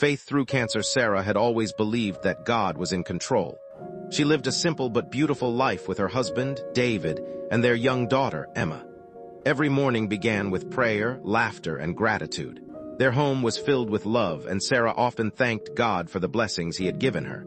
Faith through cancer, Sarah had always believed that God was in control. She lived a simple but beautiful life with her husband, David, and their young daughter, Emma. Every morning began with prayer, laughter, and gratitude. Their home was filled with love, and Sarah often thanked God for the blessings he had given her.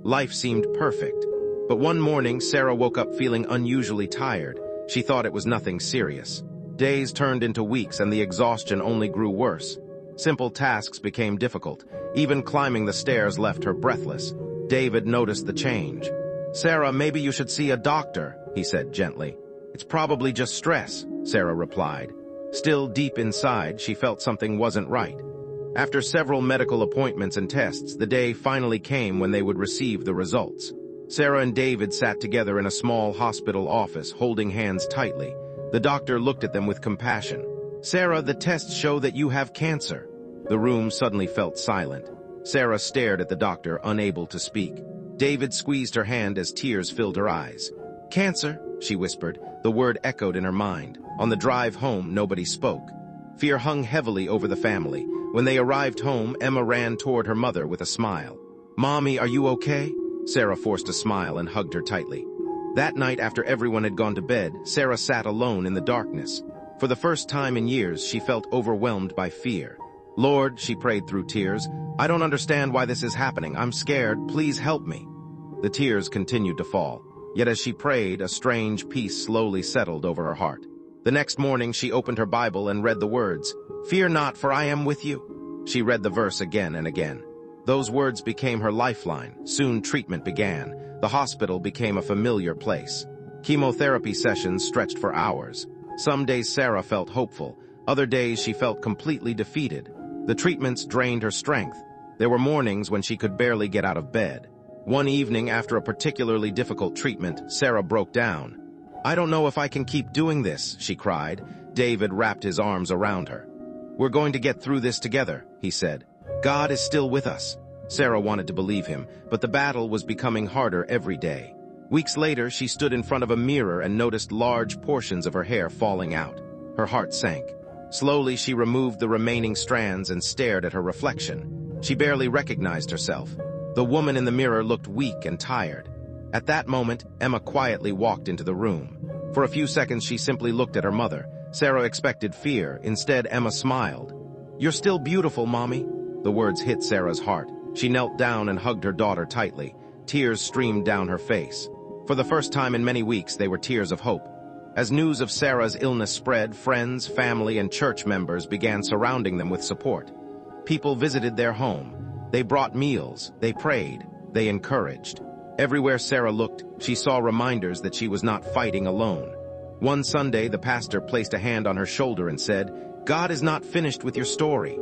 Life seemed perfect. But one morning, Sarah woke up feeling unusually tired. She thought it was nothing serious. Days turned into weeks, and the exhaustion only grew worse. Simple tasks became difficult. Even climbing the stairs left her breathless. David noticed the change. "Sarah, maybe you should see a doctor," he said gently. "It's probably just stress," Sarah replied. Still deep inside, she felt something wasn't right. After several medical appointments and tests, the day finally came when they would receive the results. Sarah and David sat together in a small hospital office, holding hands tightly. The doctor looked at them with compassion. "Sarah, the tests show that you have cancer." The room suddenly felt silent. Sarah stared at the doctor, unable to speak. David squeezed her hand as tears filled her eyes. "Cancer," she whispered. The word echoed in her mind. On the drive home, nobody spoke. Fear hung heavily over the family. When they arrived home, Emma ran toward her mother with a smile. "Mommy, are you okay?" Sarah forced a smile and hugged her tightly. That night, after everyone had gone to bed, Sarah sat alone in the darkness. For the first time in years, she felt overwhelmed by fear. "Lord," she prayed through tears, "I don't understand why this is happening. I'm scared. Please help me." The tears continued to fall. Yet as she prayed, a strange peace slowly settled over her heart. The next morning, she opened her Bible and read the words, "Fear not, for I am with you." She read the verse again and again. Those words became her lifeline. Soon treatment began. The hospital became a familiar place. Chemotherapy sessions stretched for hours. Some days Sarah felt hopeful. Other days she felt completely defeated. The treatments drained her strength. There were mornings when she could barely get out of bed. One evening, after a particularly difficult treatment, Sarah broke down. "I don't know if I can keep doing this," she cried. David wrapped his arms around her. "We're going to get through this together," he said. "God is still with us." Sarah wanted to believe him, but the battle was becoming harder every day. Weeks later, she stood in front of a mirror and noticed large portions of her hair falling out. Her heart sank. Slowly, she removed the remaining strands and stared at her reflection. She barely recognized herself. The woman in the mirror looked weak and tired. At that moment, Emma quietly walked into the room. For a few seconds, she simply looked at her mother. Sarah expected fear. Instead, Emma smiled. "You're still beautiful, Mommy." The words hit Sarah's heart. She knelt down and hugged her daughter tightly. Tears streamed down her face. For the first time in many weeks, they were tears of hope. As news of Sarah's illness spread, friends, family, and church members began surrounding them with support. People visited their home. They brought meals. They prayed. They encouraged. Everywhere Sarah looked, she saw reminders that she was not fighting alone. One Sunday, the pastor placed a hand on her shoulder and said, "God is not finished with your story."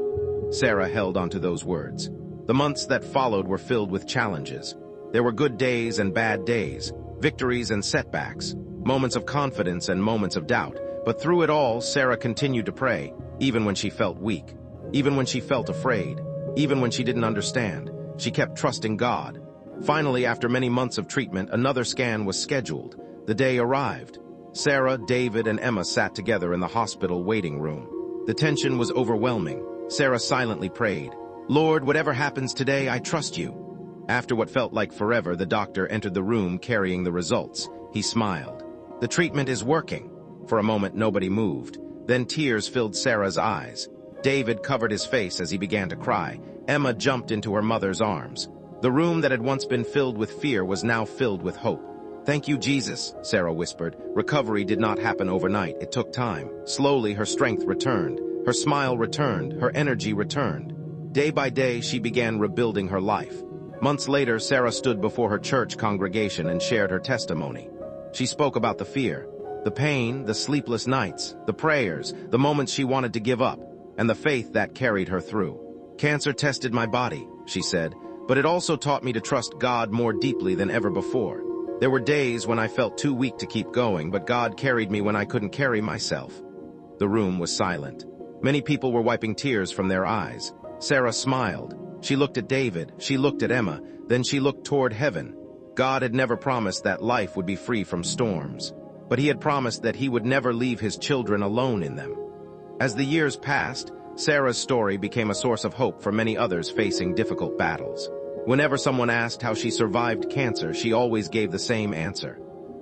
Sarah held onto those words. The months that followed were filled with challenges. There were good days and bad days, victories and setbacks, moments of confidence and moments of doubt. But through it all, Sarah continued to pray, even when she felt weak, even when she felt afraid, even when she didn't understand. She kept trusting God. Finally, after many months of treatment, another scan was scheduled. The day arrived. Sarah, David, and Emma sat together in the hospital waiting room. The tension was overwhelming. Sarah silently prayed, "Lord, whatever happens today, I trust you." After what felt like forever, the doctor entered the room carrying the results. He smiled. "The treatment is working." For a moment, nobody moved. Then tears filled Sarah's eyes. David covered his face as he began to cry. Emma jumped into her mother's arms. The room that had once been filled with fear was now filled with hope. "Thank you, Jesus," Sarah whispered. Recovery did not happen overnight. It took time. Slowly, her strength returned. Her smile returned. Her energy returned. Day by day, she began rebuilding her life. Months later, Sarah stood before her church congregation and shared her testimony. She spoke about the fear, the pain, the sleepless nights, the prayers, the moments she wanted to give up, and the faith that carried her through. "Cancer tested my body," she said, "but it also taught me to trust God more deeply than ever before. There were days when I felt too weak to keep going, but God carried me when I couldn't carry myself." The room was silent. Many people were wiping tears from their eyes. Sarah smiled. She looked at David. She looked at Emma. Then she looked toward heaven. God had never promised that life would be free from storms, but he had promised that he would never leave his children alone in them. As the years passed, Sarah's story became a source of hope for many others facing difficult battles. Whenever someone asked how she survived cancer, she always gave the same answer.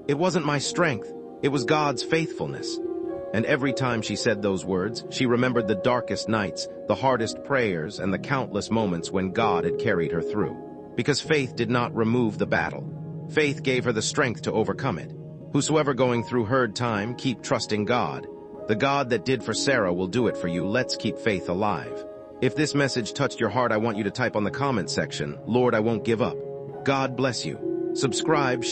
It wasn't my strength, it was God's faithfulness. And every time she said those words, she remembered the darkest nights, the hardest prayers, and the countless moments when God had carried her through. Because faith did not remove the battle. Faith gave her the strength to overcome it. Whosoever going through hard time, keep trusting God. The God that did for Sarah will do it for you. Let's keep faith alive. If this message touched your heart, I want you to type on the comment section, "Lord, I won't give up." God bless you. Subscribe,